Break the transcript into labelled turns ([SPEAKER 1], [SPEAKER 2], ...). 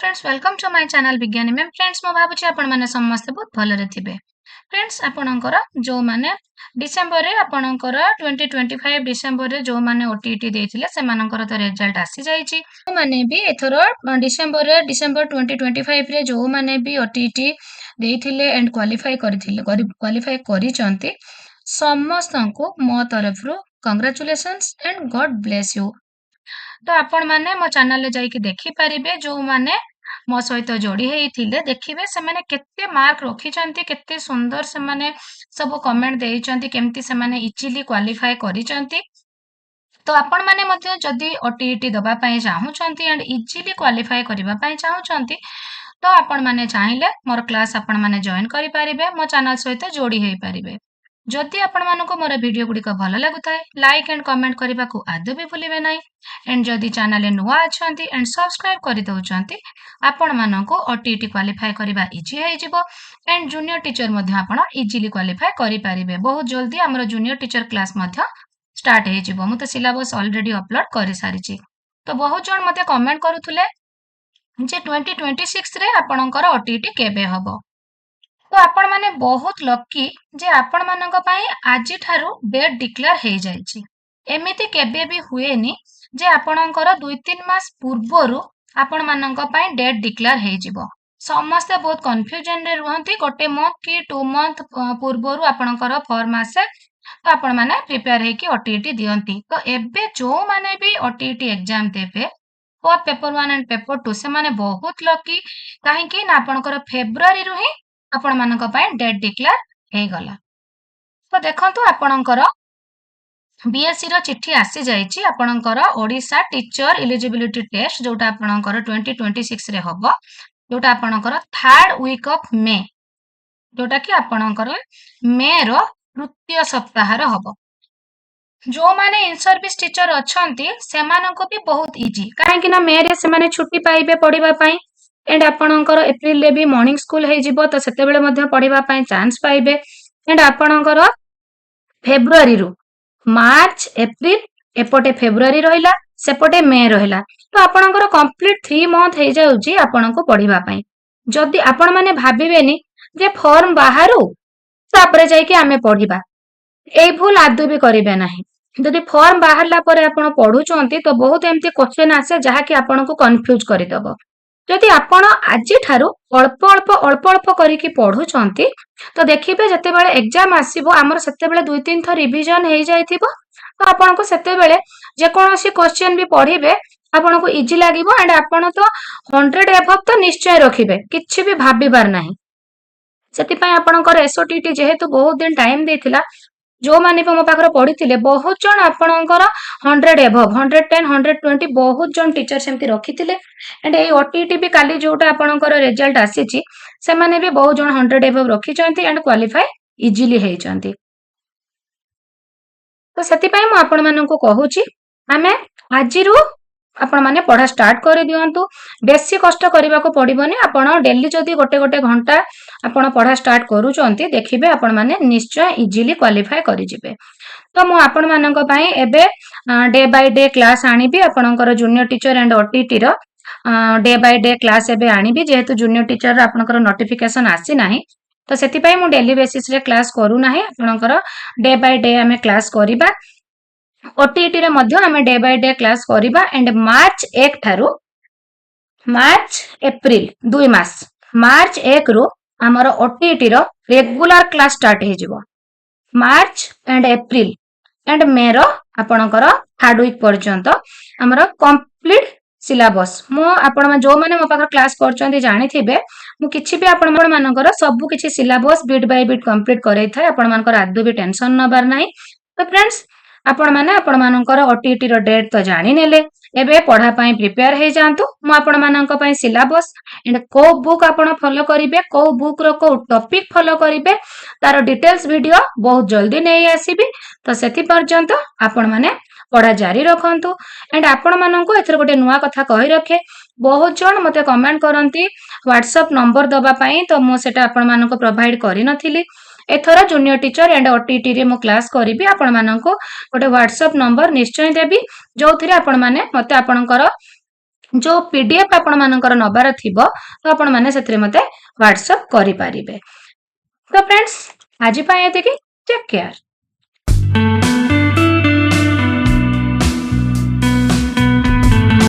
[SPEAKER 1] Friends welcome to my channel Vigyani ma'am. Friends मो भाबुची आपण माने समस्त बहुत भलरे थिबे। फ्रेंड्स आपणकर जो माने डिसेंबर रे आपणकर 2025 डिसेंबर रे जो माने ओटीटी देथिले से मानकर तो रिजल्ट आसी जाईची। जो माने भी एथरो डिसेंबर 2025 रे जो माने भी ओटीटी देथिले एंड क्वालिफाई करिचंती समस्तंको मो तरफरु congratulations and God bless you. तो आपण माने मो चैनल ले जाई कि देखि परिबे जो माने मो सहित जोड़ी हेइथिले देखिबे से माने केते मार्क रखिचंती केते सुंदर से माने सब कमेंट देइचंती केमती से माने इजीली क्वालिफाई करिचंती। तो आपण माने मध्य जदी ओटीटी दबा पई चाहूचंती एंड इजीली क्वालिफाई करबा पई चाहूचंती तो आपण माने चाहिले मोर क्लास आपण माने जॉइन करि परिबे मो चैनल सहित जोड़ी हेइ परिबे। जदि आपण मानको मोर वीडियो गुडी को भलो लागुताय लाइक एंड कमेंट करबा को आदो भी भूलिबे नाही एंड जदि चैनल नुआ अछंती एंड सब्सक्राइब करि दउचंती आपण मानको ओटीटी क्वालिफाई करबा इजी हे जिवो एंड जूनियर टीचर मध्ये आपण इजीली क्वालिफाई करि परिबे। बहुत जल्दी हमर जूनियर टीचर क्लास मध्ये स्टार्ट हे जिवो। मु तो सिलेबस ऑलरेडी अपलोड करि सारिची। तो बहुत जण मते कमेंट करूथुले जे 2026 रे आपणकर ओटीटी केबे हबो। तो आपण माने बहुत लकी जे आपण मानक पई आजि ठारू डेट डिक्लेयर हे जायछि। एमिति केबे भी हुएनी जे आपणकर 2-3 मास पूर्वरु आपण मानक पई डेट डिक्लेयर हे जिवो। समस्त बहुत कंफ्यूजन रे रहंती गोटे मंथ की 2 मंथ पूर्वरु आपणकर फॉर्म आसे तो आपण माने प्रिपेयर हे कि ओटीटी दियंती। तो एबे जो माने भी ओटीटी एग्जाम देबे बोथ पेपर 1 एंड पेपर 2 से माने बहुत लकी काहे कि ना आपणकर फेब्रुआरी रु ही आपण मानक पई डेट डिक्लेयर हे गला। तो देखंतु आपणकर बीएससी रो चिट्ठी आसी जाईची आपणकर ओडिसा टीचर एलिजिबिलिटी टेस्ट जोटा आपणकर 2026 रे हबो जोटा आपणकर 3rd वीक ऑफ मे जोटा कि आपणकर मे रो तृतीय सप्ताह रो हबो। जो माने इन सर्विस टीचर अछंती से मानको भी बहुत इजी काहे कि ना मे रे से माने छुट्टी पाइबे पढिबा पई एंड आपणकर एप्रिल ले भी मॉर्निंग स्कूल हे जिवो तो सेते बेले मध्ये पढिबा पई चांस पाइबे एंड आपणकर फेब्रुआरी रु मार्च एप्रिल एपटे फेब्रुआरी रहिला सेपटे मे रहिला तो आपणकर कंप्लीट 3 मंथ हे जाउची आपनको पढिबा पई। जदि आपण माने भाबिबेनी जे फॉर्म बाहरु तापरे जाई कि आमे पढिबा ए भूल आदु भी करिबे नाही। जदि फॉर्म बाहरला परे आपण पढुचंती तो बहुत एम्ति क्वेश्चन आसे जहा कि आपनको कंफ्यूज करि दबो। जदि आपण आजि ठारू अल्प करिकी पढुचंती तो देखिबे जते बेले एग्जाम आसीबो हमर सेते बेले 2-3 थर रिवीजन हे जाइथिबो तो आपनको सेते बेले जे कोनोसी क्वेश्चन भी पढिबे आपनको इजी लागिबो एंड आपण तो 100 एबव तो निश्चय रखिबे किछि भी भाबिबार नाही। सेति पय आपणकर एसओटीटी जेहेतु बहुत दिन टाइम देथिला जो माने मो पाखर पढिथिले बहुत जण आपणकर 100 एबव 110 120 बहुत जण टीचर सेमति रखिथिले एंड ए ओटीटी भी काली जोटा आपणकर रिजल्ट आसीची से माने भी बहुत जण 100 एबव रखिचंती एंड क्वालिफाई इजीली हेइचंती। तो सेति पय मो आपण मानको कहूची आमे आजिरु आपण माने पढ़ा स्टार्ट कर दियंतु बेसी कष्ट करबा को पड़िबोनी। आपण डेली जदी गोटे गोटे घंटा आपण पढ़ा स्टार्ट करूचंती देखिबे आपण माने निश्चय इजीली क्वालिफाई करि जिवे। तो मो आपण मानक पई एबे डे बाय डे क्लास आनिबी आपणकर जूनियर टीचर एंड ओटीटी रो डे बाय डे क्लास एबे आनिबी जेहेतु जूनियर टीचर आपणकर नोटिफिकेशन आसी नाही तो सेति पई मु डेली बेसिस रे क्लास करू नाही आपणकर डे बाय डे आमे क्लास करिबा। ओटीटी रे मध्य आमे डे बाय डे क्लास करिबा एंड मार्च 1 ठारू मार्च एप्रिल 2 मास मार्च 1 रो हमर ओटीटी रो रेगुलर क्लास स्टार्ट हे जिवो। मार्च एंड एप्रिल एंड मे रो आपणकर 3rd वीक पर्यंत हमर कंप्लीट सिलेबस मो आपण जो माने मो पाखर क्लास करचंती जानि थिबे मु किछि भी आपण मानकर सब किछि syllabus bit by bit complete करै थाय आपण मानकर आदु भी टेंशन नबार नाही। तो फ्रेंड्स आपण माने आपण मानकर ओटीटी रो डेट तो जानि नेले एबे पढ़ा पई प्रिपेयर हे जानतु। मु आपण मानक पई सिलेबस एंड को बुक आपण फॉलो करिवे को बुक रो को टॉपिक फॉलो करिवे तार डिटेल्स वीडियो बहुत जल्दी नै आसीबी। तो सेति पर्यंत आपण माने पढ़ा जारी रखंतु एंड आपण माननको एथर गोटे नुवा कथा कहि रखे बहुत जण मते कमेंट करंती व्हाट्सएप नंबर दबा पई तो मु सेटा आपण मानको प्रोवाइड करि नथिली। एथरा जूनियर टीचर एंड ओटीटी रे मु क्लास करिबी आपण माननको गोटे व्हाट्सएप नंबर निश्चय देबी जो थिरे आपण माने मते आपणकर जो पीडीएफ आपण मानकर नबार थिबो तो आपण माने सेतरे मते व्हाट्सएप करि पारिबे। तो फ्रेंड्स आज पाए एतिकी टेक केयर।